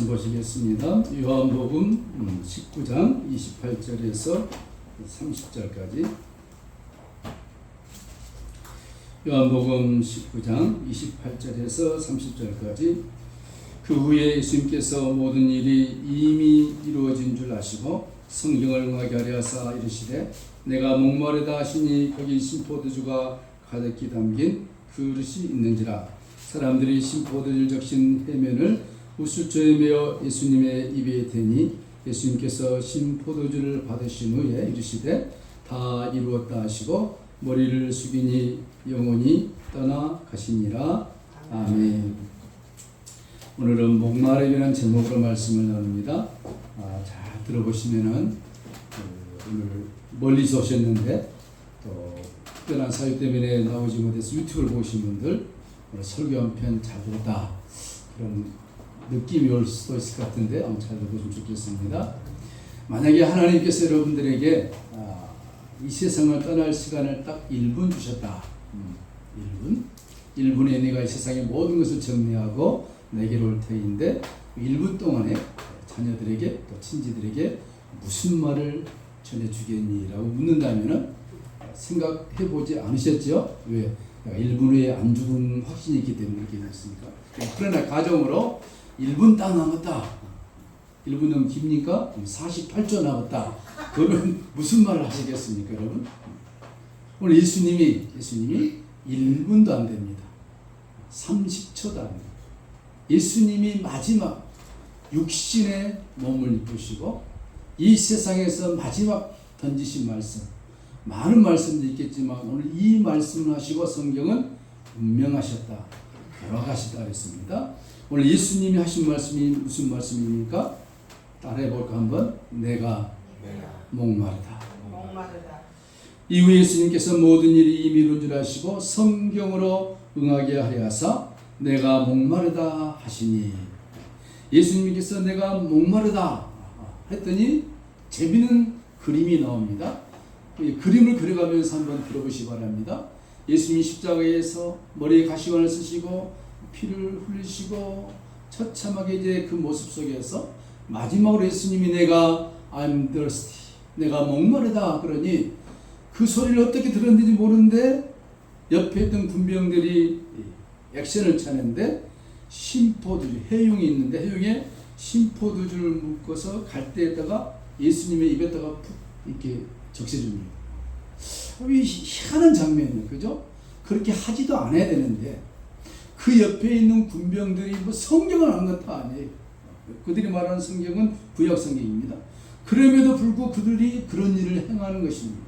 말씀 보시겠습니다. 요한복음 19장 28절에서 30절까지. 요한복음 19장 28절에서 30절까지. 그 후에 예수님께서 모든 일이 이미 이루어진 줄 아시고 성경을 응하게 하려 하사 이르시되 내가 목마르다 하시니 거기 신포도주가 가득히 담긴 그릇이 있는지라. 사람들이 신포도주를 적신 해면을 우술조에 메어 예수님의 입에 대니 예수님께서 신포도주를 받으신 후에 이르시되 다 이루었다 하시고 머리를 숙이니 영혼이 떠나가시니라. 아멘. 오늘은 목마름이라는 제목으로 말씀을 나눕니다. 잘 들어보시면은 오늘 멀리서 오셨는데 또 특별한 사유 때문에 나오지 못해서 유튜브를 보신 분들 오늘 설교 한 편 잘 들었다 그런 느낌이 올 수도 있을 것 같은데 한번 잘 들어보시면 좋겠습니다. 만약에 하나님께서 여러분들에게 이 세상을 떠날 시간을 딱 1분 주셨다. 1분에 내가 이 세상의 모든 것을 정리하고 내게로 올 터인데 1분 동안에 자녀들에게 또 친지들에게 무슨 말을 전해주겠니라고 묻는다면 생각해보지 않으셨죠? 왜? 1분 후에 안 죽은 확신이 있기 때문에 그렇게 됐습니까? 그러나 가정으로 1분 딱 남았다. 1분 너무 깁니까? 48초 남았다. 그러면 무슨 말을 하시겠습니까, 여러분? 오늘 예수님이 1분도 안 됩니다. 30초도 안 됩니다. 예수님이 마지막 육신의 몸을 입으시고 이 세상에서 마지막 던지신 말씀, 많은 말씀도 있겠지만 오늘 이 말씀을 하시고 성경은 운명하셨다, 돌아가시다 했습니다. 오늘 예수님이 하신 말씀이 무슨 말씀입니까? 따라해볼까 한번? 내가 목마르다. 이후에 예수님께서 모든 일이 이미 이룬 줄 아시고 성경으로 응하게 하려 하사 내가 목마르다 하시니, 예수님께서 내가 목마르다 했더니 재미있는 그림이 나옵니다. 이 그림을 그려가면서 한번 들어보시기 바랍니다. 예수님이 십자가에서 머리에 가시관을 쓰시고 피를 흘리시고 처참하게 이제 그 모습 속에서 마지막으로 예수님이 내가 I'm thirsty, 내가 목마르다 그러니 그 소리를 어떻게 들었는지 모르는데 옆에 있던 군병들이 액션을 차는데 신포도주, 해용이 있는데 해용에 신포도주를 묶어서 갈대에다가 예수님의 입에다가 푹 이렇게 적셔줍니다. 이 희한한 장면이에요, 그죠? 그렇게 하지도 않아야 되는데 그 옆에 있는 군병들이 뭐 성경을 안 것도 아니에요. 그들이 말하는 성경은 구약 성경입니다. 그럼에도 불구하고 그들이 그런 일을 행하는 것입니다.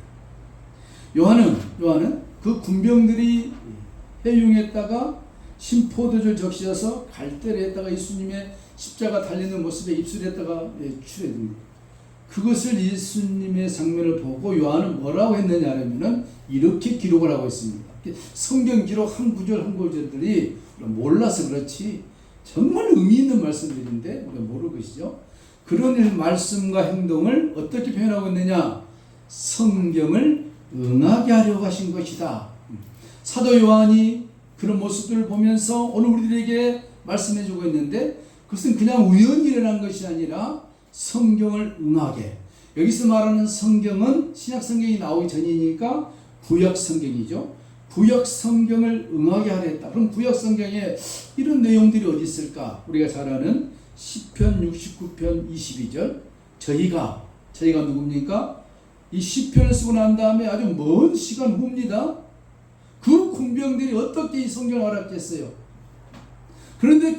요한은 그 군병들이 해용했다가 신포도주를 적셔서 갈대에다가 예수님의 십자가 달리는 모습에 입술에다가 추려줍니다. 그것을 예수님의 장면을 보고 요한은 뭐라고 했느냐면 이렇게 기록을 하고 있습니다. 성경 기록 한 구절 한 구절들이 몰라서 그렇지 정말 의미 있는 말씀들인데 우리가 모르는 것이죠. 그런 말씀과 행동을 어떻게 표현하고 있느냐? 성경을 응하게 하려고 하신 것이다. 사도 요한이 그런 모습들을 보면서 오늘 우리들에게 말씀해주고 있는데 그것은 그냥 우연히 일어난 것이 아니라 성경을 응하게. 여기서 말하는 성경은 신약 성경이 나오기 전이니까 구약 성경이죠. 구약 성경을 응하게 하려 했다. 그럼 구약 성경에 이런 내용들이 어디 있을까? 우리가 잘 아는 시편 69편 22절. 저희가 누굽니까? 이 시편을 쓰고 난 다음에 아주 먼 시간 후입니다. 그 군병들이 어떻게 이 성경을 알았겠어요? 그런데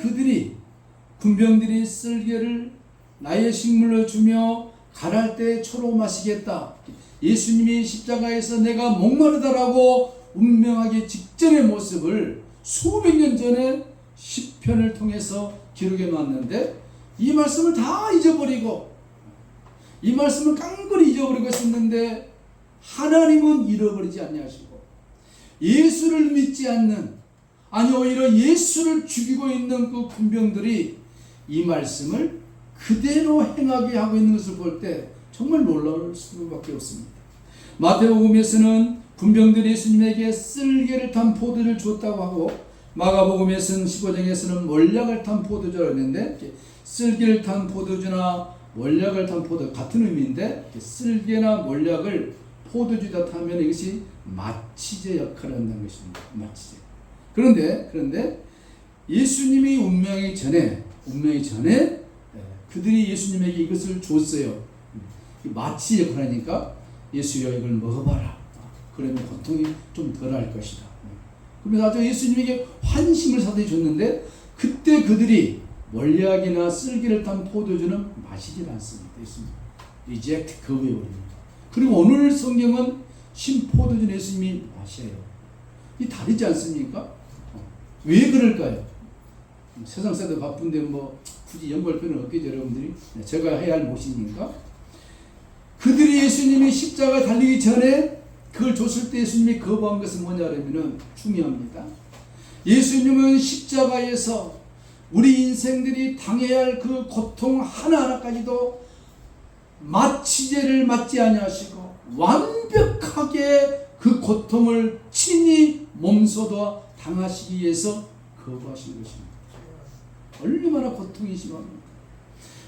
군병들이 쓸개를 나의 식물로 주며 갈할 때 초로 마시겠다. 예수님이 십자가에서 내가 목마르다라고 운명하기 직전의 모습을 수백 년 전에 시편을 통해서 기록해 놨는데 이 말씀을 다 잊어버리고 이 말씀을 깡그리 잊어버리고 있었는데 하나님은 잃어버리지 아니하시고 예수를 믿지 않는, 아니 오히려 예수를 죽이고 있는 그 군병들이 이 말씀을 그대로 행하게 하고 있는 것을 볼 때 정말 놀라울 수밖에 없습니다. 마태복음에서는 군병들이 예수님에게 쓸개를 탄 포도를 줬다고 하고 마가복음에서는 15장에서는 몰약을 탄 포도주라고 했는데 쓸개를 탄 포도주나 몰약을 탄 포도 같은 의미인데 쓸개나 몰약을 포도주에다 타면 이것이 마취제 역할을 한다는 것입니다. 마취제. 그런데 예수님이 운명하기 전에 그들이 예수님에게 이것을 줬어요. 마취 역할을 하니까 예수여 이걸 먹어봐라. 그러면 고통이 좀 덜할 것이다. 그러면서 예수님에게 환심을 사들이 줬는데 그때 그들이 몰약이나 쓸개를 탄 포도주는 마시지 않습니다. 예수님 리젝트 거부해버립니다. 그리고 오늘 성경은 신포도주 예수님이 마셔요. 이 다르지 않습니까? 왜 그럴까요? 세상 사도 바쁜데 뭐 굳이 연구할 필요는 없겠죠, 여러분들이. 제가 해야 할 몫이니까. 그들이 예수님이 십자가 달리기 전에 그걸 줬을 때 예수님이 거부한 것은 뭐냐면은 중요합니다. 예수님은 십자가에서 우리 인생들이 당해야 할 그 고통 하나하나까지도 마취제를 맞지 아니하시고 완벽하게 그 고통을 친히 몸소도 당하시기 위해서 거부하신 것입니다. 얼마나 고통이 심합니까?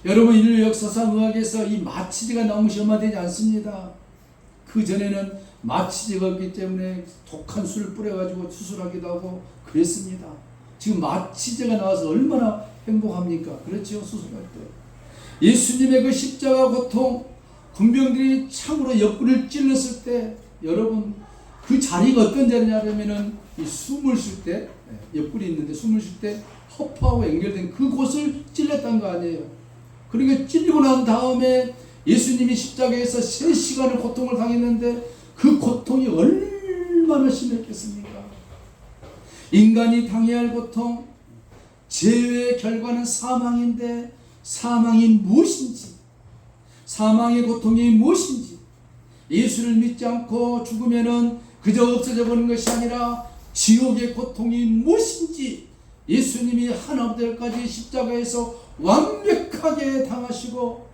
여러분 인류 역사상 의학에서 이 마취제가 너무 심화되지 않습니다. 그 전에는 마취제가 없기 때문에 독한 술을 뿌려가지고 수술하기도 하고 그랬습니다. 지금 마취제가 나와서 얼마나 행복합니까? 그렇죠? 수술할 때. 예수님의 그 십자가 고통, 군병들이 창으로 옆구리를 찔렀을 때 여러분 그 자리가 어떤 자리냐면은 이 숨을 쉴 때 옆구리 있는데 숨을 쉴 때 허파하고 연결된 그곳을 찔렸다는 거 아니에요. 그러니까 찔리고 난 다음에 예수님이 십자가에서 3시간을 고통을 당했는데 그 고통이 얼마나 심했겠습니까? 인간이 당해야 할 고통, 죄의 결과는 사망인데 사망이 무엇인지, 사망의 고통이 무엇인지, 예수를 믿지 않고 죽으면은 그저 없어져 버리는 것이 아니라 지옥의 고통이 무엇인지 예수님이 하나부터까지 십자가에서 완벽하게 당하시고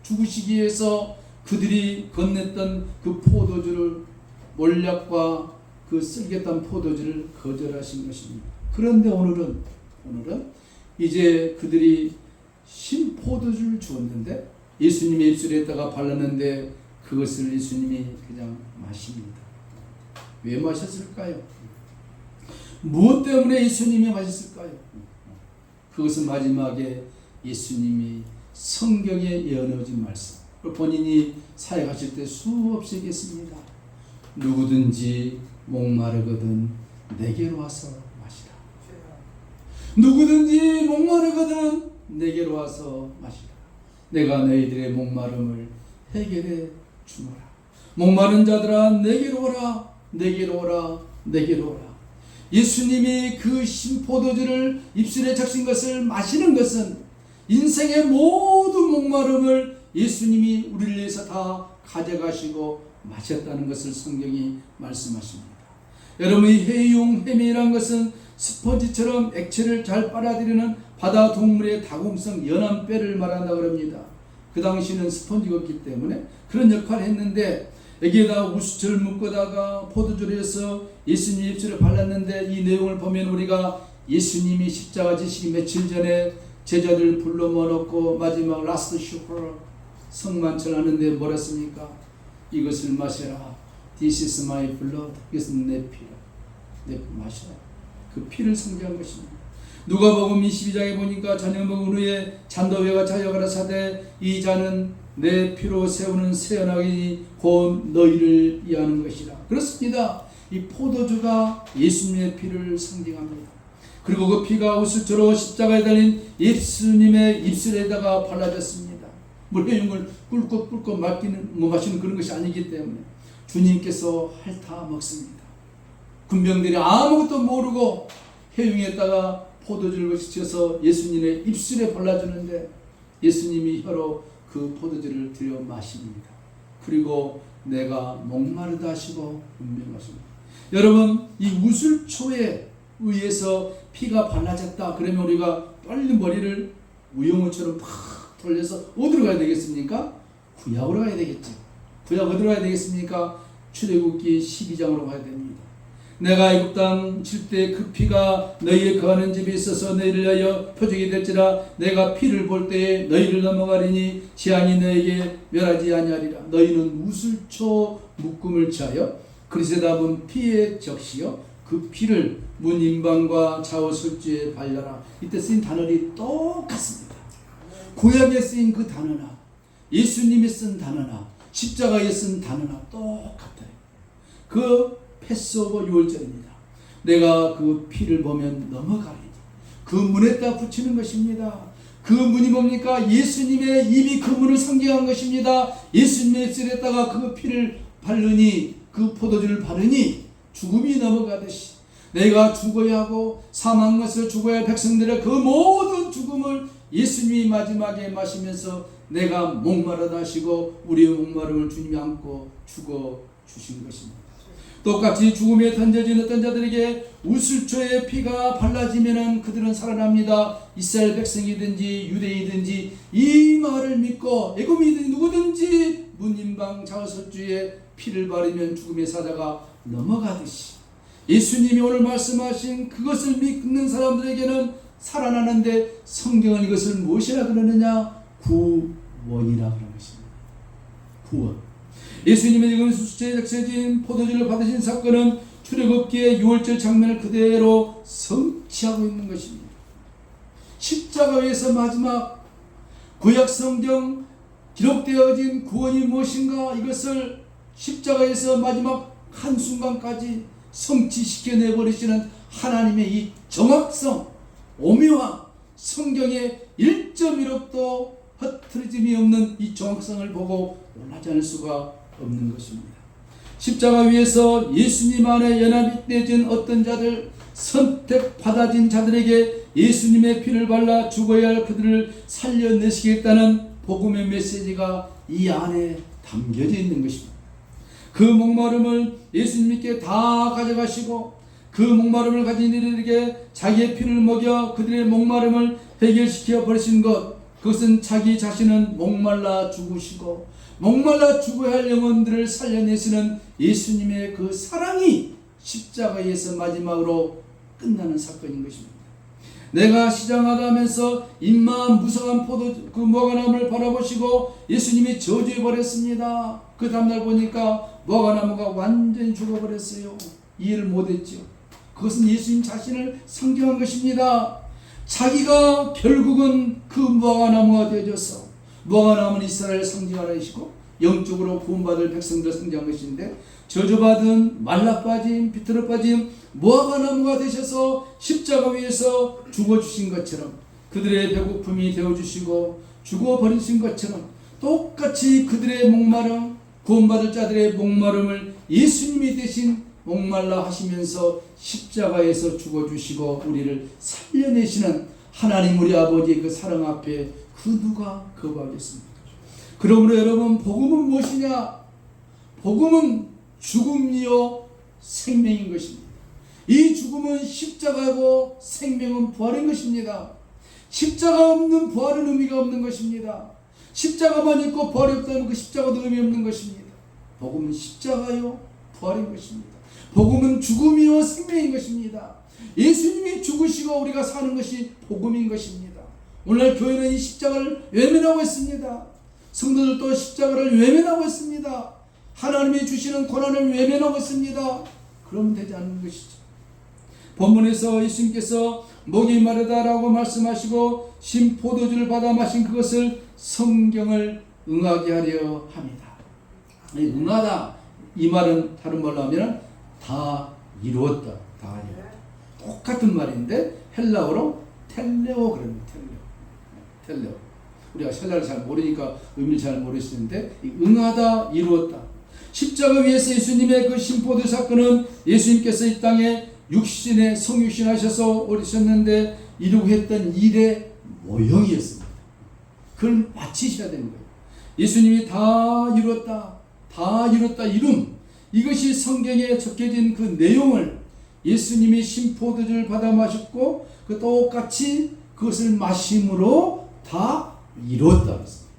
죽으시기 위해서 그들이 건넸던 그 포도주를 몰약과 그 쓸개탄 포도주를 거절하신 것입니다. 그런데 오늘은 이제 그들이 신포도주를 주었는데 예수님의 입술에다가 발랐는데 그것을 예수님이 그냥 마십니다. 왜 마셨을까요? 무엇 때문에 예수님이 마셨을까요? 그것은 마지막에 예수님이 성경에 예언해진 말씀, 본인이 사역하실 때 수없이 얘기했습니다. 누구든지 목마르거든 내게로 와서 마시라. 누구든지 목마르거든 내게로 와서 마시라. 내가 너희들의 목마름을 해결해 주노라. 목마른 자들아 내게로 오라. 내게로 오라. 내게로 오라. 예수님이 그 신포도주를 입술에 적신 것을 마시는 것은 인생의 모든 목마름을 예수님이 우리를 위해서 다 가져가시고 마셨다는 것을 성경이 말씀하십니다. 여러분 이 해융해미란 것은 스펀지처럼 액체를 잘 빨아들이는 바다 동물의 다공성 연한 뼈를 말한다고 합니다. 그 당시는 스펀지가 없기 때문에 그런 역할을 했는데 여기에다 우수철을 묶어다가 포도주를 해서 예수님 입술에 발랐는데 이 내용을 보면 우리가 예수님이 십자가 지시기 며칠 전에 제자들 불러 모아놓고 마지막 라스트 슈퍼 성만찬 하는데 뭐라 했습니까? 이것을 마셔라. This is my blood. 이것은 내 피라. 내 마셔라. 그 피를 상징한 것입니다. 누가복음 22장에 보니까 저녁 먹은 후에 잔도회가 자여가라 사대 이 잔은 내 피로 세우는 새 언약이니 곧 너희를 위하는 것이라. 그렇습니다. 이 포도주가 예수님의 피를 상징합니다. 그리고 그 피가 우슬처럼 십자가에 달린 예수님의 입술에다가 발라졌습니다. 물회용을 꿀꺽꿀꺽 마시는 그런 것이 아니기 때문에 주님께서 핥아 먹습니다. 군병들이 아무것도 모르고 회용에다가 포도주를 씻어서 예수님의 입술에 발라주는데 예수님이 혀로 그 포도주를 들여 마십니다. 그리고 내가 목마르다 하시고 분명하십니다. 여러분 이 우슬초에 의해서 피가 발라졌다 그러면 우리가 빨리 머리를 우영우처럼 팍 돌려서 어디로 가야 되겠습니까? 구약으로 가야 되겠죠. 구약 어디로 가야 되겠습니까? 출애굽기 12장으로 가야 됩니다. 내가 애굽 땅 칠 때 그 피가 너희의 거하는 집에 있어서 너희를 위하여 표적이 될지라. 내가 피를 볼 때에 너희를 넘어가리니 재앙이 너희에게 멸하지 아니하리라. 너희는 우슬초 묶음을 취하여 그릇에 담은 피의 적시여 그 피를 문 임방과 좌우 설주에 발라라. 이때 쓰인 단어들이 똑같습니다. 구약에 쓰인 그 단어나 예수님이 쓴 단어나 십자가에 쓴 단어나 똑같아요. 그 패스오버 유월절입니다. 내가 그 피를 보면 넘어가리니 그 문에다 붙이는 것입니다. 그 문이 뭡니까? 예수님의 입이 그 문을 상징한 것입니다. 예수님의 입술에다가 그 피를 바르니 그 포도주를 바르니 죽음이 넘어가듯이 내가 죽어야 하고 사망 것을 죽어야 할 백성들의 그 모든 죽음을 예수님이 마지막에 마시면서 내가 목마르다 하시고 우리의 목마름을 주님이 안고 죽어 주신 것입니다. 똑같이 죽음에 던져진 어떤 자들에게 우슬초의 피가 발라지면은 그들은 살아납니다. 이스라엘 백성이든지 유대이든지 이 말을 믿고 애굽이든지 누구든지 문임방 좌우설주에 피를 바르면 죽음의 사자가 넘어가듯이 예수님이 오늘 말씀하신 그것을 믿는 사람들에게는 살아나는데 성경은 이것을 무엇이라 그러느냐? 구원이라 그런 것입니다. 구원. 예수님의 지금 수수죄에 적셔진 포도주를 받으신 사건은 출애굽기의 유월절 장면을 그대로 성취하고 있는 것입니다. 십자가에서 마지막 구약 성경 기록되어진 구원이 무엇인가? 이것을 십자가에서 마지막 한순간까지 성취시켜내버리시는 하나님의 이 정확성, 오묘함, 성경의 1.1억도 흐트러짐이 없는 이 정확성을 보고 놀라지 않을 수가 없는 것입니다. 십자가 위에서 예수님 안에 연합되어진 어떤 자들, 선택받아진 자들에게 예수님의 피를 발라 죽어야 할 그들을 살려내시겠다는 복음의 메시지가 이 안에 담겨져 있는 것입니다. 그 목마름을 예수님께 다 가져가시고 그 목마름을 가진 이들에게 자기의 피를 먹여 그들의 목마름을 해결시켜 버리신 것, 그것은 자기 자신은 목말라 죽으시고 목말라 죽어야 할 영혼들을 살려내시는 예수님의 그 사랑이 십자가에서 마지막으로 끝나는 사건인 것입니다. 내가 시장하다 하면서 입만 무성한 그 무화과나무를 바라보시고 예수님이 저주해 버렸습니다. 그 다음날 보니까 무화과나무가 완전히 죽어버렸어요. 이해를 못했죠. 그것은 예수님 자신을 상징한 것입니다. 자기가 결국은 그 무화과나무가 되어져서, 무화과나무는 이스라엘을 상징하는 것이고 영적으로 구원받을 백성들을 상징한 것인데, 저주받은 말라빠진 비틀어빠진 무화과나무가 되셔서 십자가 위에서 죽어주신 것처럼, 그들의 배고픔이 되어주시고 죽어버리신 것처럼 똑같이 그들의 목마름, 구원받을 자들의 목마름을 예수님이 대신 목말라 하시면서 십자가에서 죽어주시고 우리를 살려내시는 하나님 우리 아버지의 그 사랑 앞에 그 누가 거부하겠습니까? 그러므로 여러분, 복음은 무엇이냐? 복음은 죽음이요 생명인 것입니다. 이 죽음은 십자가고 생명은 부활인 것입니다. 십자가 없는 부활은 의미가 없는 것입니다. 십자가만 있고 부활이 없다면 그 십자가도 의미 없는 것입니다. 복음은 십자가요 부활인 것입니다. 복음은 죽음이요 생명인 것입니다. 예수님이 죽으시고 우리가 사는 것이 복음인 것입니다. 오늘 교회는 이 십자가를 외면하고 있습니다. 성도들도 십자가를 외면하고 있습니다. 하나님이 주시는 고난을 외면하고 있습니다. 그러면 되지 않는 것이죠. 본문에서 예수님께서 목이 마르다라고 말씀하시고 신포도주를 받아 마신 그것을 성경을 응하게 하려 합니다. 응하다, 이 말은 다른 말로 하면 다 이루었다, 다 이루었다. 똑같은 말인데 헬라어로 텔레오 그럽니다. 텔레오. 우리가 헬라를 잘 모르니까 의미를 잘 모르시는데, 응하다, 이루었다. 십자가 위에서 예수님의 그 신포도 사건은 예수님께서 이 땅에 육신에 성육신 하셔서 오셨는데 이루고 했던 일의 모형이었습니다. 그걸 마치셔야 되는 거예요. 예수님이 다 이루었다, 다 이뤘다, 이룸. 이것이 성경에 적혀진 그 내용을 예수님이 신포도주를 받아 마셨고 그 똑같이 그것을 마심으로 다 이뤘다 그랬습니다.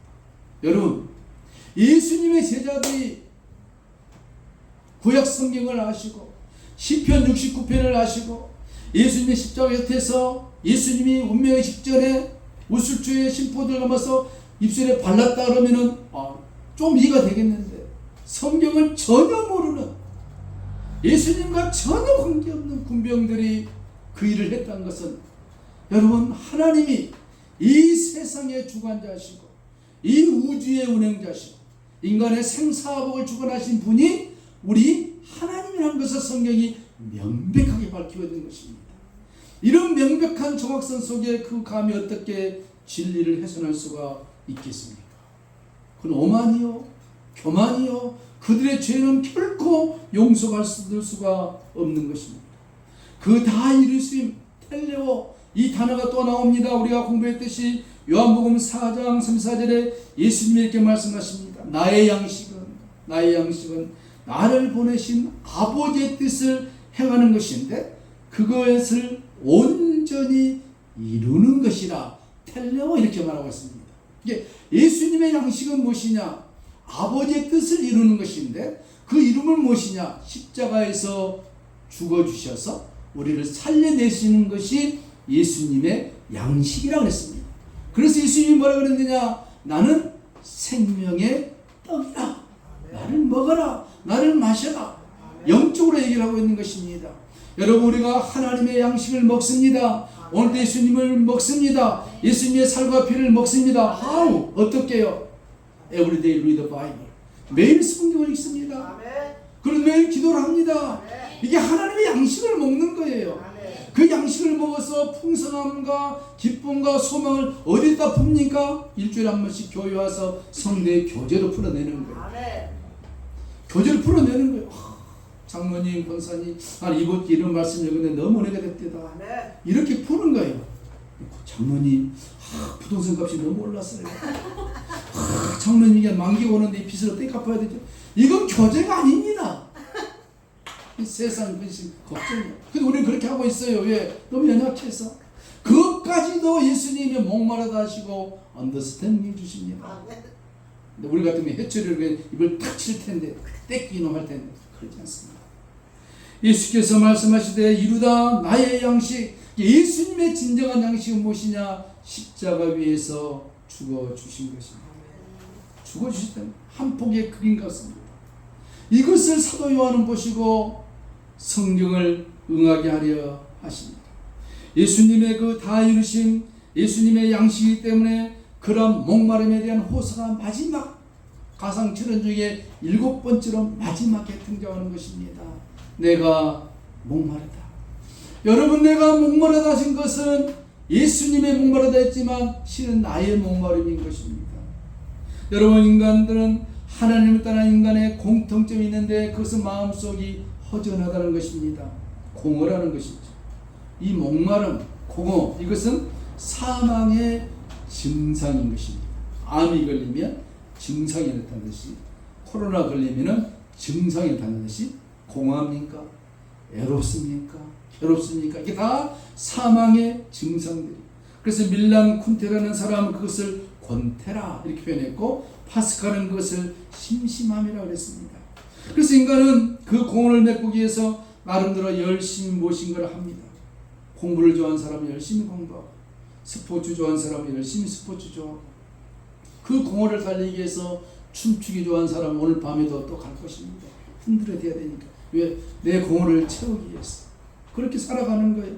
여러분, 예수님의 제자들이 구약 성경을 아시고 시편 69편을 하시고 예수님의 십자가 곁에서 예수님이 운명의 직전에 우슬주의 심포들 넘어서 입술에 발랐다 그러면은 좀 이해가 되겠는데, 성경을 전혀 모르는, 예수님과 전혀 관계없는 군병들이 그 일을 했다는 것은, 여러분, 하나님이 이 세상의 주관자시고 이 우주의 운행자시고 인간의 생사복을 주관하신 분이 우리 하나님이라는 것을 성경이 명백하게 밝히고 있는 것입니다. 이런 명백한 정확성 속에 그 감이 어떻게 진리를 훼손할 수가 있겠습니까? 그건 오만이요, 교만이요, 그들의 죄는 결코 용서할 수가 없는 것입니다. 그 다 이루심, 텔레오, 이 단어가 또 나옵니다. 우리가 공부했듯이 요한복음 4장 34절에 예수님이 이렇게 말씀하십니다. 나의 양식은 나를 보내신 아버지의 뜻을 행하는 것인데 그것을 온전히 이루는 것이라, 텔레오, 이렇게 말하고 있습니다. 이게 예수님의 양식은 무엇이냐? 아버지의 뜻을 이루는 것인데 그 이름은 무엇이냐? 십자가에서 죽어주셔서 우리를 살려내시는 것이 예수님의 양식이라고 했습니다. 그래서 예수님이 뭐라고 그랬느냐? 나는 생명의 떡이다. 나를 먹어라. 나를 마셔라. 영적으로 얘기를 하고 있는 것입니다. 여러분, 우리가 하나님의 양식을 먹습니다. 오늘도 예수님을 먹습니다. 예수님의 살과 피를 먹습니다. How? 어떻게요? Every day read the Bible. 매일 성경을 읽습니다. 그리고 매일 기도를 합니다. 이게 하나님의 양식을 먹는 거예요. 그 양식을 먹어서 풍성함과 기쁨과 소망을 어디다 풉니까? 일주일에 한 번씩 교회 와서 성대의 교제로 풀어내는 거예요. 교제를 풀어내는 거예요. 장로님, 권사님, 이런 말씀 읽는데 너무 은혜가 됐다. 이렇게 푸는 거예요. 장로님, 부동산 값이 너무 올랐어요. 장로님, 이게 만기가 오는데 이 빚을 어떻게 갚아야 되죠? 이건 교제가 아닙니다. 이 세상 근심 걱정이에요. 근데 우리는 그렇게 하고 있어요. 왜? 너무 연약해서. 그것까지도 예수님이 목마르다 하시고 언더스탠딩 주십니다. 근데 우리 같으면 해초리를 입을 탁 칠 텐데, 떼끼노 할 텐데 그렇지 않습니다. 예수께서 말씀하시되 이루다 나의 양식, 예수님의 진정한 양식은 무엇이냐? 십자가 위에서 죽어주신 것입니다. 죽어주셨다는 한 폭의 그림 같습니다. 이것을 사도 요한은 보시고 성경을 응하게 하려 하십니다. 예수님의 그 다 이루신 예수님의 양식이기 때문에 그런 목마름에 대한 호소가 마지막 가상철원 중에 7번째로 마지막에 등장하는 것입니다. 내가 목마르다. 여러분, 내가 목마르다 하신 것은 예수님의 목마르다 했지만 실은 나의 목마름인 것입니다. 여러분, 인간들은 하나님을 떠난 인간의 공통점이 있는데 그것은 마음속이 허전하다는 것입니다. 공허라는 것이죠. 이 목마름, 공허, 이것은 사망의 증상인 것입니다. 암이 걸리면 증상이 나타나는 듯이, 코로나 걸리면 증상이 나타나는 듯이 공허합니까? 애롭습니까? 괴롭습니까? 이게 다 사망의 증상들이. 그래서 밀란 쿤테라는 사람은 그것을 권테라 이렇게 표현했고, 파스칼은 그것을 심심함이라고 했습니다. 그래서 인간은 그 공허를 메꾸기 위해서 나름대로 열심히 무엇인가를 합니다. 공부를 좋아하는 사람은 열심히 공부하고, 스포츠 좋아하는 사람은 열심히 스포츠 좋아하고, 그 공허를 달리기 위해서 춤추기 좋아하는 사람은 오늘 밤에도 또 갈 것입니다. 흔들어대야 되니까. 왜? 내 공허를 채우기 위해서. 그렇게 살아가는 거예요.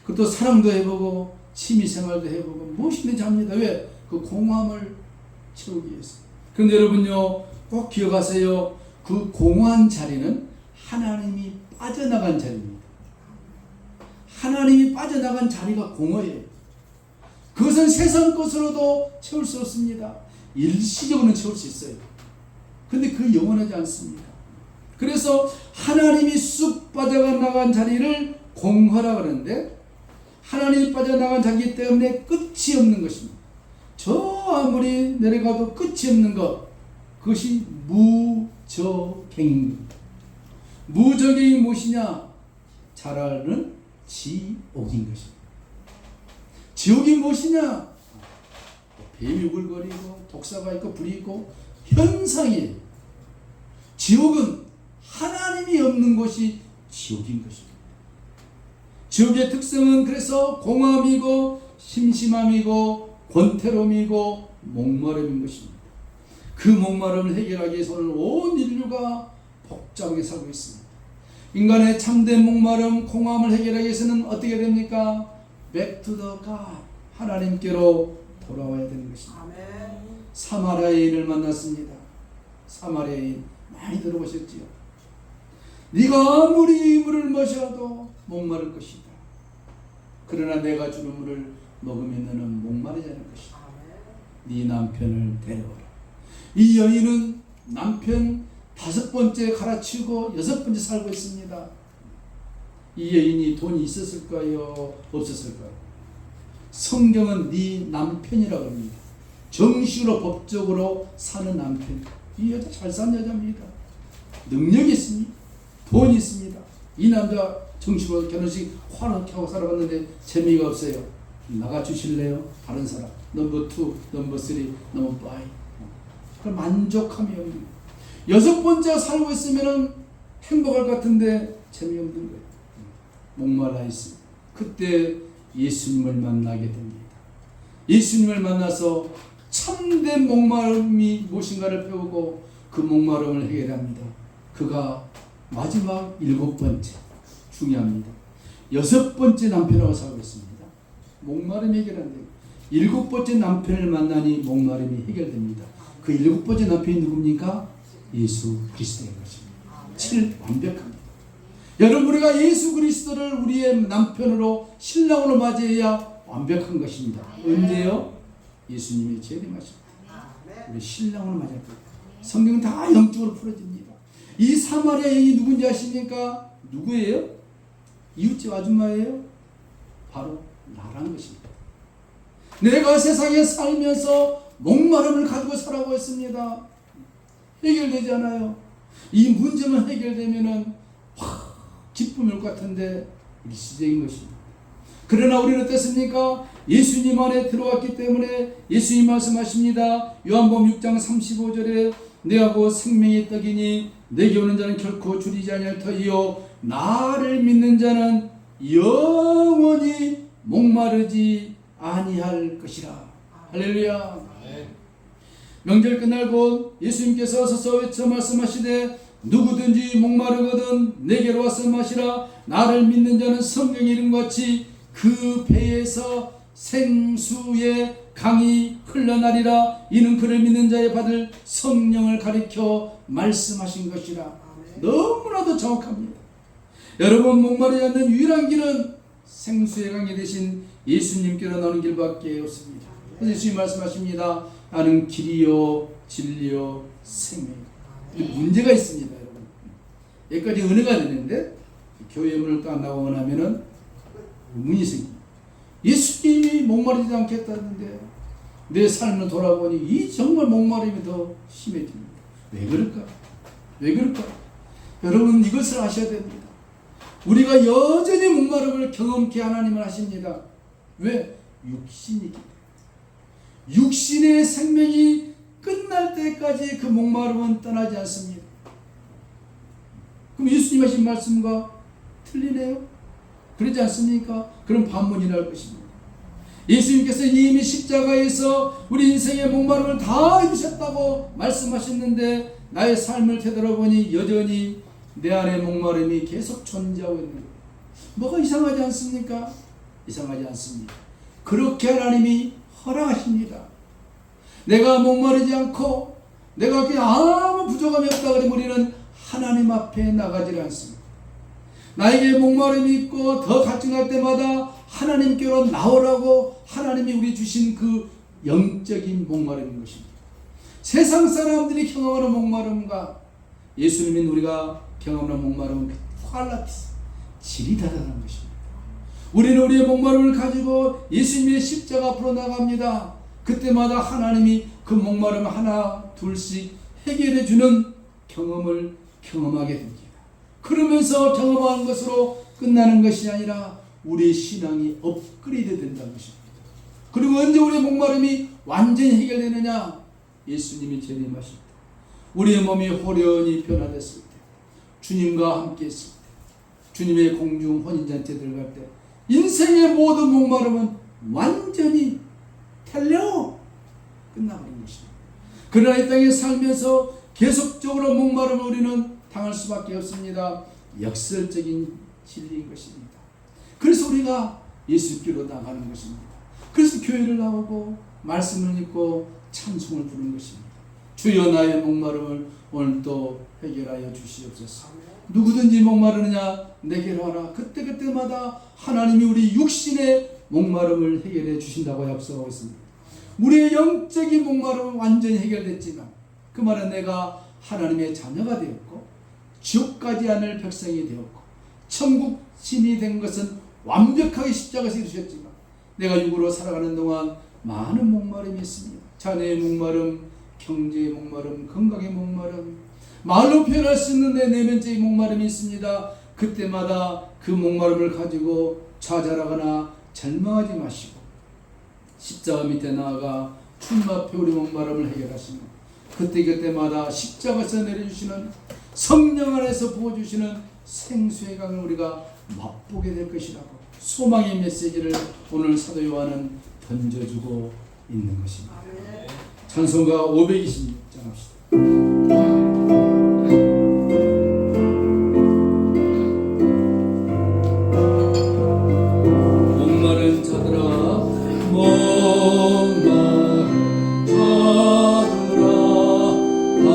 그것도 사랑도 해보고 취미생활도 해보고 무엇이든지 합니다. 왜? 그 공허함을 채우기 위해서. 그런데 여러분요, 꼭 기억하세요. 그 공허한 자리는 하나님이 빠져나간 자리입니다. 하나님이 빠져나간 자리가 공허예요. 그것은 세상 것으로도 채울 수 없습니다. 일시적으로는 채울 수 있어요. 근데 그 영원하지 않습니다. 그래서 하나님이 쑥 빠져나간 자리를 공허라 그러는데, 하나님이 빠져나간 자기 때문에 끝이 없는 것입니다. 저 아무리 내려가도 끝이 없는 것, 그것이 무저갱입니다. 무저갱이 무엇이냐? 잘 아는 지옥인 것입니다. 지옥이 무엇이냐? 뱀이 우글거리고 독사가 있고 불이 있고 현상이에요. 지옥은 하나님이 없는 곳이 지옥인 것입니다. 지옥의 특성은 그래서 공함이고 심심함이고 권태로움이고 목마름인 것입니다. 그 목마름을 해결하기 위해서는 온 인류가 복잡하게 살고 있습니다. 인간의 참된 목마름, 공함을 해결하기 위해서는 어떻게 됩니까? Back to the God, 하나님께로 돌아와야 되는 것입니다. 사마리아인을 만났습니다. 사마리아인 많이 들어보셨지요? 네가 아무리 물을 마셔도 목마를 것이다. 그러나 내가 주는 물을 먹으면 너는 목마르지 않을 것이다. 네 남편을 데려오라. 이 여인은 남편 5번째 갈아치우고 6번째 살고 있습니다. 이 여인이 돈이 있었을까요? 없었을까요? 성경은 네 남편이라고 합니다. 정식으로 법적으로 사는 남편. 이 여자 잘 산 여자입니다. 능력이 있습니다. 돈이 있습니다. 이 남자 정식으로 결혼식 화롭게 하고 살아봤는데 재미가 없어요. 나가주실래요? 다른 사람. 넘버 2, 넘버 3, 넘버 5. 그럼 만족함이 없는 거예요. 6번째 살고 있으면 행복할 것 같은데 재미없는 거예요. 목말라 있습니다. 그때 예수님을 만나게 됩니다. 예수님을 만나서 참된 목마름이 무엇인가를 배우고 그 목마름을 해결합니다. 그가 마지막 7번째 중요합니다. 6번째 남편하고 살고 있습니다. 목마름이 해결한대요. 7번째 남편을 만나니 목마름이 해결됩니다. 그 7번째 남편이 누굽니까? 예수 그리스도인 것입니다. 7 완벽합니다. 여러분, 우리가 예수 그리스도를 우리의 남편으로 신랑으로 맞이해야 완벽한 것입니다. 언제요? 예수님이 재림하실 때 우리 신랑으로 맞이할 때. 성경은 다 영적으로 풀어집니다. 이 사마리아 여인이 누군지 아십니까? 누구예요? 이웃집 아줌마예요? 바로 나란 것입니다. 내가 세상에 살면서 목마름을 가지고 살아가고 있습니다. 해결되지 않아요. 이 문제만 해결되면은 기쁨일 것 같은데 일시적인 것입니다. 그러나 우리는 어떻습니까? 예수님 안에 들어왔기 때문에 예수님 말씀하십니다. 요한복음 6장 35절에 내하고 생명의 떡이니 내게 오는 자는 결코 줄이지 아니할 터이요 나를 믿는 자는 영원히 목마르지 아니할 것이라. 할렐루야. 명절 끝날고 예수님께서 서서 외쳐 말씀하시되 누구든지 목마르거든 내게로 와서 마시라. 나를 믿는 자는 성경의 이름같이 그 배에서 생수의 강이 흘러나리라. 이는 그를 믿는 자의 받을 성령을 가리켜 말씀하신 것이라. 너무나도 정확합니다. 여러분, 목마르지 않는 유일한 길은 생수의 강이 되신 예수님께로 나오는 길밖에 없습니다. 그래서 예수님 말씀하십니다. 나는 길이요 진리요 생명이다. 문제가 있습니다, 여러분. 여기까지 은혜가 되는데 교회 문을 딱 나오고 나면은 문이 생깁니다. 예수님이 목마르지 않겠다는데 내 삶을 돌아보니 이 정말 목마름이 더 심해집니다. 왜 그럴까? 왜 그럴까? 여러분, 이것을 아셔야 됩니다. 우리가 여전히 목마름을 경험케 하나님을 하십니다. 왜? 육신이기 때문에. 육신의 생명이 끝날 때까지 그 목마름은 떠나지 않습니다. 그럼 예수님 하신 말씀과 틀리네요? 그러지 않습니까? 그럼 반문이 날 것입니다. 예수님께서 이미 십자가에서 우리 인생의 목마름을 다 입으셨다고 말씀하셨는데 나의 삶을 되돌아보니 여전히 내 안에 목마름이 계속 존재하고 있는 거예요. 뭐가 이상하지 않습니까? 이상하지 않습니다. 그렇게 하나님이 허락하십니다. 내가 목마르지 않고 내가 그냥 아무 부족함이 없다 그러면 우리는 하나님 앞에 나가지 않습니다. 나에게 목마름이 있고 더 갈증할 때마다 하나님께로 나오라고 하나님이 우리 주신 그 영적인 목마름인 것입니다. 세상 사람들이 경험하는 목마름과 예수님인 우리가 경험하는 목마름은 퀄리티, 질이 다르다는 것입니다. 우리는 우리의 목마름을 가지고 예수님의 십자가 앞으로 나갑니다. 그때마다 하나님이 그 목마름을 하나 둘씩 해결해 주는 경험을 경험하게 됩니다. 그러면서 경험하는 것으로 끝나는 것이 아니라 우리의 신앙이 업그레이드 된다는 것입니다. 그리고 언제 우리의 목마름이 완전히 해결되느냐? 예수님이 재림하실 때, 우리의 몸이 호련히 변화됐을 때, 주님과 함께 있을 때, 주님의 공중 혼인잔치에 들어갈 때 인생의 모든 목마름은 완전히 텔레오 끝나버린 것입니다. 그러나 이 땅에 살면서 계속적으로 목마름을 우리는 당할 수밖에 없습니다. 역설적인 진리인 것입니다. 그래서 우리가 예수께로 나가는 것입니다. 그래서 교회를 나오고 말씀을 읽고 찬송을 부르는 것입니다. 주여 나의 목마름을 오늘 또 해결하여 주시옵소서. 누구든지 목마르느냐 내게로 하라. 그때그때마다 하나님이 우리 육신의 목마름을 해결해 주신다고 약속하고 있습니다. 우리의 영적인 목마름은 완전히 해결됐지만 그 말은 내가 하나님의 자녀가 되었고 지옥 가지 않을 백성이 되었고 천국 신이 된 것은 완벽하게 십자가에서 이루셨지만 내가 육으로 살아가는 동안 많은 목마름이 있습니다. 자녀의 목마름, 경제의 목마름, 건강의 목마름, 말로 표현할 수 있는 내 내면적인 목마름이 있습니다. 그때마다 그 목마름을 가지고 좌절하거나 절망하지 마시고 십자가 밑에 나아가 주님 앞에 우리 목마름을 해결하시는 그때마다 십자가에서 내려주시는 성령 안에서 부어주시는 생수의 강을 우리가 맛보게 될 것이라고 소망의 메시지를 오늘 사도 요한은 던져주고 있는 것입니다. 찬송가 526장 합시다. 목마른 자들아 목마른 자들아 다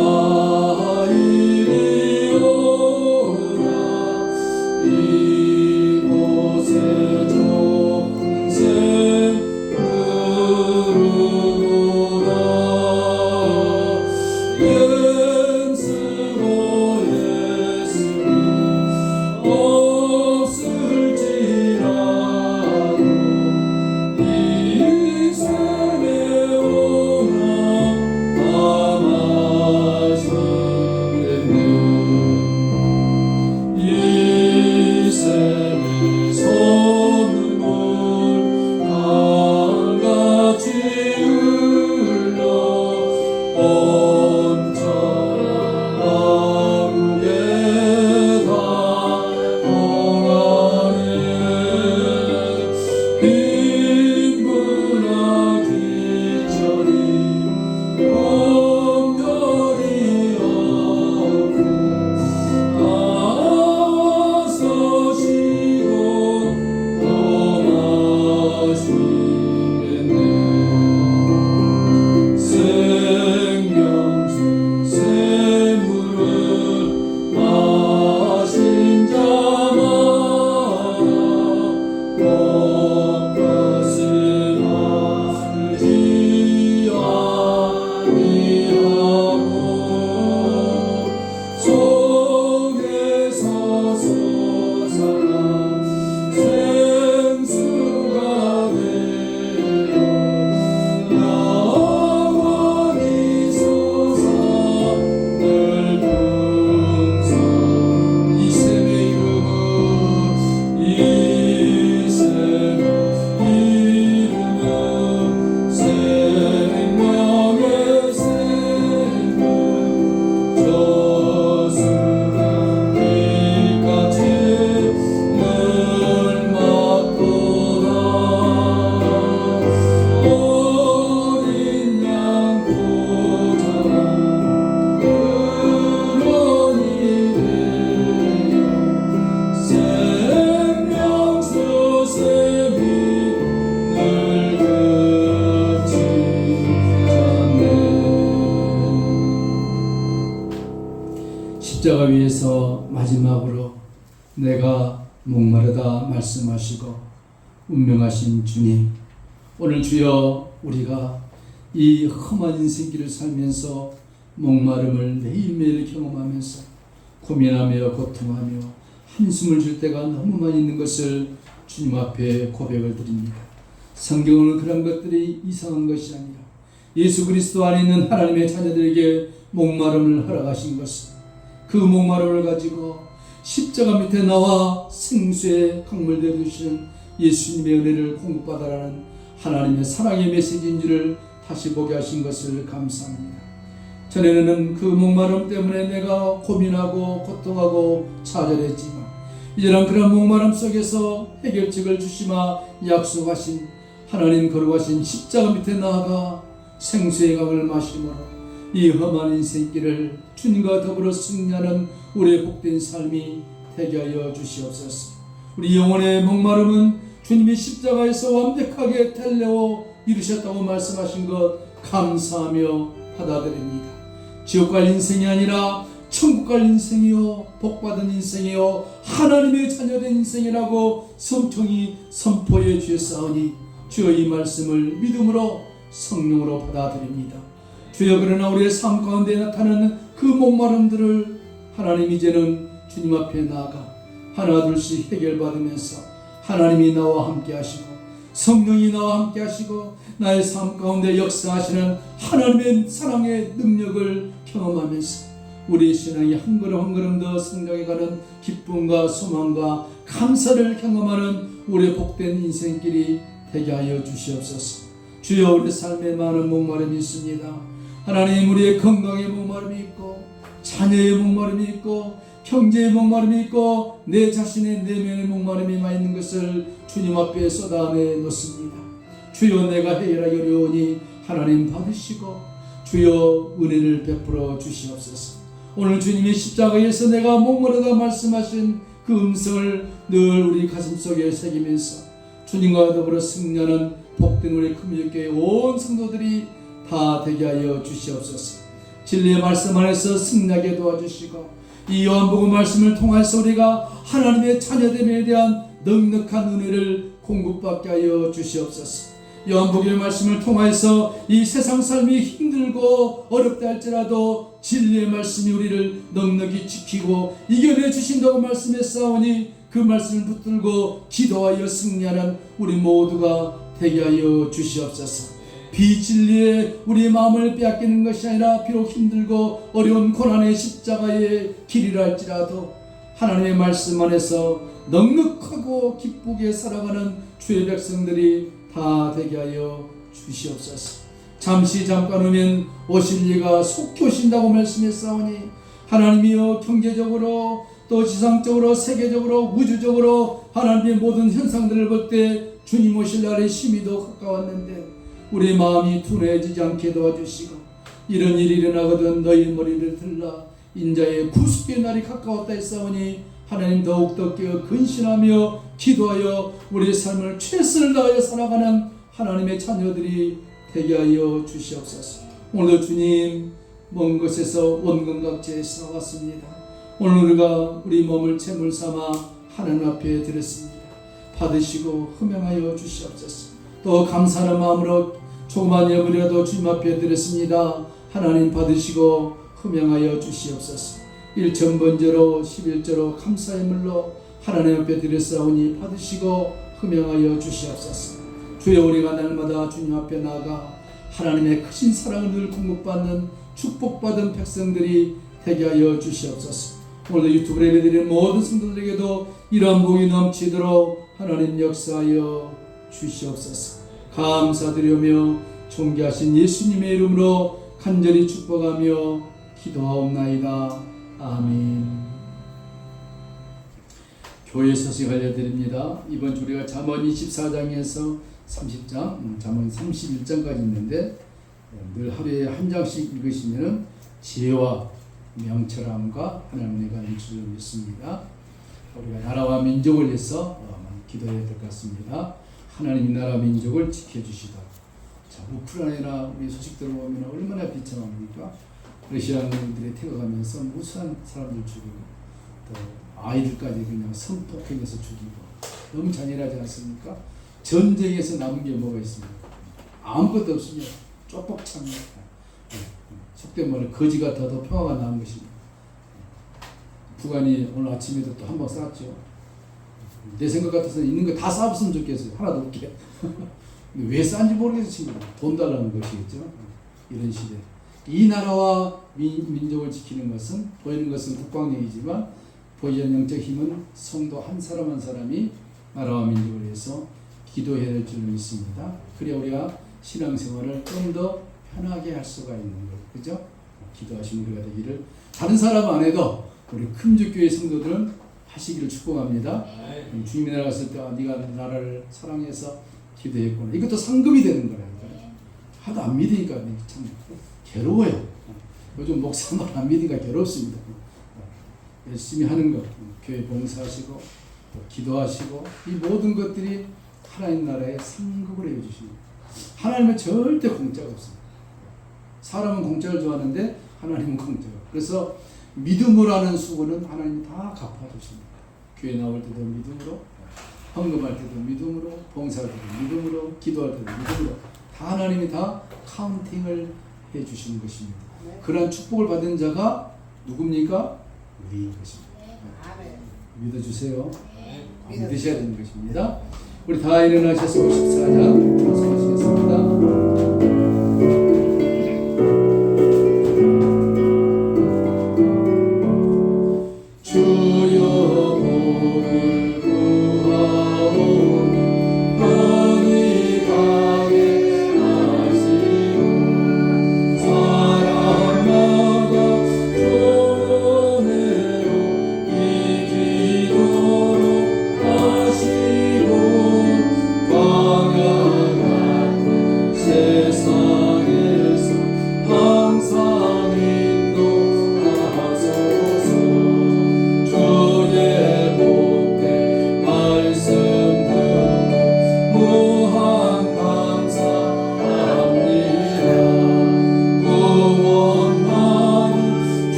이리 오라 이곳에 정생 흐르노라 연스고 예수님 없을지라도 이 삶에 오나 아마시겠네 이 삶에 솟는 물 강같이 흘러 온천한 왕국에 다 통하네 빈부나 기천이 공멸이 없고 나와서 쉬고 또 마시겠네 생명수 샘물을 마신 자마다 목것을 알지 아니하고 속에서 솟아난 생수가 되어 영원히 솟아날 풍성 이 샘의 이름은 이 샘의 이름은 생명의 샘은 저승한 빛같이 늘 막도다 어린 양 보자라 근원이 되어 생명수 샘이 늘 그치지 않네 십자가 위에서 마지막으로 내가 목마르다 말씀하시고 운명하신 주님 오늘 주여 우리가 이 험한 인생길을 살면서 목마름을 매일매일 경험하면서 고민하며 고통하며 한숨을 줄 때가 너무 많이 있는 것을 주님 앞에 고백을 드립니다. 성경은 그런 것들이 이상한 것이 아니라 예수 그리스도 안에 있는 하나님의 자녀들에게 목마름을 허락하신 것은 그 목마름을 가지고 십자가 밑에 나와 생수의 강물 되어주시는 예수님의 은혜를 공급받아라는 하나님의 사랑의 메시지인 줄을 다시 보게 하신 것을 감사합니다. 전에는 그 목마름 때문에 내가 고민하고 고통하고 좌절했지만 이제는 그런 목마름 속에서 해결책을 주시마 약속하신 하나님 거룩하신 십자가 밑에 나아가 생수의 강을 마시므로 이 험한 인생길을 주님과 더불어 승리하는 우리의 복된 삶이 되게 하여 주시옵소서. 우리 영혼의 목마름은 주님이 십자가에서 완벽하게 달래어 이루셨다고 말씀하신 것 감사하며 받아들입니다. 지옥 갈 인생이 아니라 천국 갈 인생이요, 복받은 인생이요, 하나님의 자녀된 인생이라고 성경이 선포해 주셨사오니 주여 이 말씀을 믿음으로 성령으로 받아들입니다. 주여 그러나 우리의 삶 가운데 나타나는 그 목마름들을 하나님 이제는 주님 앞에 나아가 하나 둘씩 해결받으면서 하나님이 나와 함께 하시고 성령이 나와 함께 하시고 나의 삶 가운데 역사하시는 하나님의 사랑의 능력을 경험하면서 우리의 신앙이 한 걸음 한 걸음 더 성장해가는 기쁨과 소망과 감사를 경험하는 우리의 복된 인생길이 되게 하여 주시옵소서. 주여 우리 삶에 많은 목마름이 있습니다. 하나님 우리의 건강에 목마름이 있고 자녀의 목마름이 있고 형제의 목마름이 있고 내 자신의 내면의 목마름이 많이 있는 것을 주님 앞에 쏟아내 놓습니다. 주여 내가 해결하기 어려우니 하나님 받으시고 주여 은혜를 베풀어 주시옵소서. 오늘 주님이 십자가에서 내가 목마르다 말씀하신 그 음성을 늘 우리 가슴속에 새기면서 주님과 더불어 승리하는 복된 우리 금요교회 온 성도들이 다 되게 하여 주시옵소서. 진리의 말씀 안에서 승리하게 도와주시고 이 요한복음 말씀을 통해서 우리가 하나님의 자녀됨에 대한 넉넉한 은혜를 공급받게 하여 주시옵소서. 요한복음의 말씀을 통해서 이 세상 삶이 힘들고 어렵다 할지라도 진리의 말씀이 우리를 넉넉히 지키고 이겨내 주신다고 말씀했사오니 그 말씀을 붙들고 기도하여 승리하는 우리 모두가 되게 하여 주시옵소서. 비진리에 우리의 마음을 빼앗기는 것이 아니라 비록 힘들고 어려운 고난의 십자가의 길이라 할지라도 하나님의 말씀 안에서 넉넉하고 기쁘게 살아가는 주의 백성들이 다 되게 하여 주시옵소서. 잠깐 후면 오실 이가 속히 오신다고 말씀했사오니 하나님이여 경제적으로 또 지상적으로 세계적으로 우주적으로 하나님의 모든 현상들을 볼 때 주님 오실 날의 심히 더 가까웠는데 우리 마음이 둔해지지 않게 도와주시고 이런 일이 일어나거든 너희 머리를 들라 인자의 구속의 날이 가까웠다 했사오니 하나님 더욱더 깨어 근신하며 기도하여 우리의 삶을 최선을 다하여 살아가는 하나님의 자녀들이 되게 하여 주시옵소서. 오늘도 주님 먼 곳에서 원근각지에서 왔습니다. 오늘 우리가 우리 몸을 제물 삼아 하나님 앞에 드렸습니다. 받으시고 흠양하여 주시옵소서. 또 감사하는 마음으로 조그만 예물이라도 주님 앞에 드렸습니다. 하나님 받으시고 흠양하여 주시옵소서. 1천번제로 11조로 감사예물로 하나님 앞에 드렸사오니 받으시고 흠양하여 주시옵소서. 주여 우리가 날마다 주님 앞에 나아가 하나님의 크신 사랑을 늘 공급받는 축복받은 백성들이 되게 하여 주시옵소서. 오늘도 유튜브를 예배드리는 모든 성도들에게도 이러한 복이 넘치도록 하나님 역사하여 주시옵소서. 감사드리며 존귀하신 예수님의 이름으로 간절히 축복하며 기도하옵나이다. 아멘. 교회 소식 알려드립니다. 이번 주 우리가 잠언 24장에서 30장, 잠언 31장까지 있는데 늘 하루에 한 장씩 읽으시면 지혜와 명철함과 하나님의 은혜가 줄을 믿습니다. 우리가 나라와 민족을 위해서 기도해야 될 것 같습니다. 하나님 나라 민족을 지켜주시다. 자, 우크라이나 우리 소식 들어보면 얼마나 비참합니까? 러시아인들이 태워가면서 무수한 사람들 죽이고 또 아이들까지 그냥 성폭행해서 죽이고 너무 잔인하지 않습니까? 전쟁에서 남은 게 뭐가 있습니까? 아무것도 없습니다. 쪽박창입니다. 속된 말로 거지 같아도 평화가 나은 것입니다. 북한이 오늘 아침에도 또 한 방 쐈죠. 내 생각 같아서는 있는 거 다 쏴봤으면 좋겠어요. 하나도 없게. 왜 싼지 모르겠어요. 친구들. 돈 달라는 것이겠죠. 이런 시대. 이 나라와 민족을 지키는 것은 보이는 것은 국방력이지만 보이지 않는 영적 힘은 성도 한 사람 한 사람이 나라와 민족을 위해서 기도해야 될 줄 믿습니다. 그래야 우리가 신앙생활을 좀 더 편하게 할 수가 있는 거예요. 그죠? 기도하시는 우리가 되기를. 다른 사람 안 해도 우리 금주교회 성도들은 하시기를 축복합니다. 주님이 나갔을 때 네가 나를 사랑해서 기도했구나. 이것도 상급이 되는 거라니까. 하도 안 믿으니까 참 괴로워요. 요즘 목사 말 안 믿으니까 괴롭습니다. 열심히 하는 것, 교회 봉사하시고 또 기도하시고 이 모든 것들이 하나님 나라의 상급을 해주십니다. 하나님은 절대 공짜가 없습니다. 사람은 공짜를 좋아하는데 하나님은 공짜가. 그래서 믿음으로 하는 수고는 하나님이 다 갚아주십니다. 교회 나올 때도 믿음으로, 헌금할 때도 믿음으로, 봉사할 때도 믿음으로, 기도할 때도 믿음으로 다 하나님이 다 카운팅을 해주시는 것입니다. 그러한 축복을 받은 자가 누굽니까? 우리인 것입니다. 믿어주세요. 믿으셔야 되는 것입니다. 우리 다 일어나셔서 54장 말씀하시겠습니다.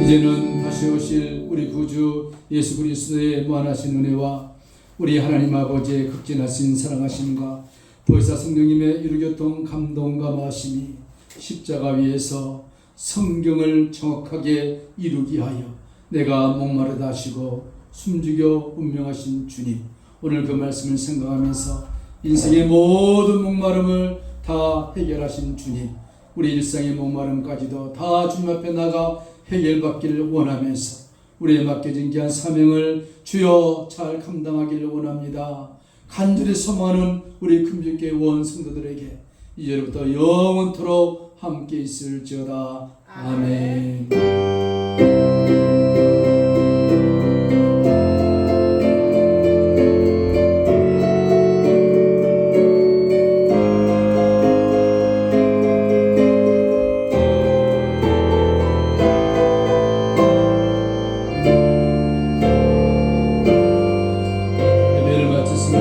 이제는 다시 오실 우리 구주 예수 그리스도의 무한하신 은혜와 우리 하나님 아버지의 극진하신 사랑하심과 보혜사 성령님의 유르교통 감동과 마심이 십자가 위에서 성경을 정확하게 이루기 하여 내가 목마르다 하시고 숨죽여 운명하신 주님, 오늘 그 말씀을 생각하면서 인생의 모든 목마름을 다 해결하신 주님, 우리 일상의 목마름까지도 다 주님 앞에 나가 해결받기를 원하면서 우리의 맡겨진 귀한 사명을 주여 잘 감당하기를 원합니다. 간절히 소망하는 우리 금주교회 원 성도들에게 이제부터 영원토록 함께 있을지어다. 아멘.